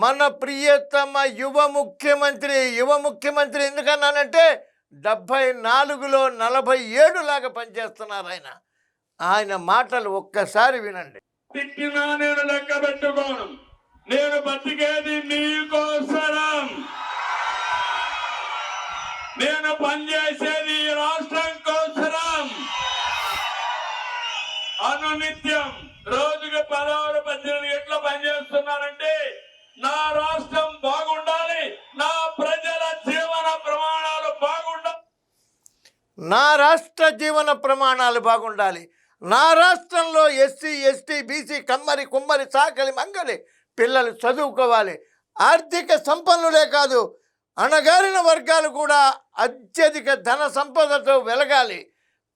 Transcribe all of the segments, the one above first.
మన ప్రియతమ యువ ముఖ్యమంత్రి ఎందుకన్నానంటే 74లో 47 లాగా పనిచేస్తున్నారు ఆయన. ఆయన మాటలు ఒక్కసారి వినండి. తిట్టినా నేను లెక్క పెట్టుకోను. నేను బతికేది మీకోసరం. నేను పనిచేసేది ఈ రాష్ట్రం కోసరం. అనునిత్యం రోజుకి 16-18 గంటలు పనిచేస్తున్నానంటే నా రాష్ట్రం బాగుండాలి, నా ప్రజల జీవన ప్రమాణాలు బాగుండాలి. నా రాష్ట్ర జీవన ప్రమాణాలు బాగుండాలి. నా రాష్ట్రంలో ఎస్సీ, ఎస్టీ, బీసీ, కమ్మరి, కుమ్మరి, సాకలి, మంగలి పిల్లలు చదువుకోవాలి. ఆర్థిక సంపన్నులే కాదు, అణగారిన వర్గాలు కూడా అత్యధిక ధన సంపదతో వెలగాలి.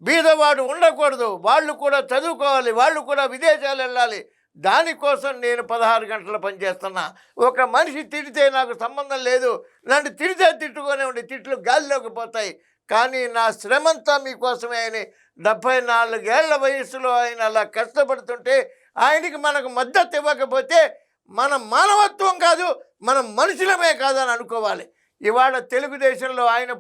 బీదవాడు ఉండకూడదు, వాళ్ళు కూడా చదువుకోవాలి, వాళ్ళు కూడా విదేశాలు వెళ్ళాలి. దానికోసం నేను 16 గంటలు పనిచేస్తున్నా. ఒక మనిషి తిడితే నాకు సంబంధం లేదు, నన్ను తిడితే తిట్టుకొని ఉండి తిట్లు గాలిలోకి పోతాయి. కానీ నా శ్రమంతా మీకోసమే. అని 74 ఏళ్ల వయసులో ఆయన అలా కష్టపడుతుంటే ఆయనకి మనకు మద్దతు ఇవ్వకపోతే మన మానవత్వం కాదు, మనం మనుషులమే కాదని అనుకోవాలి. ఇవాళ తెలుగుదేశంలో ఆయన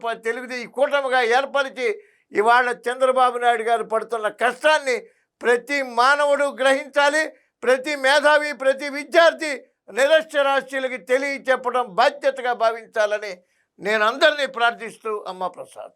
ఈ కూటమిగా ఏర్పరిచి ఇవాళ చంద్రబాబు నాయుడు గారు పడుతున్న కష్టాన్ని ప్రతి మానవుడు గ్రహించాలి. ప్రతి మేధావి, ప్రతి విద్యార్థి నిరక్షరాస్యులకి తెలియచెప్పడం బాధ్యతగా భావించాలని నేను అందరినీ ప్రార్థిస్తూ అమ్మ ప్రసాద్.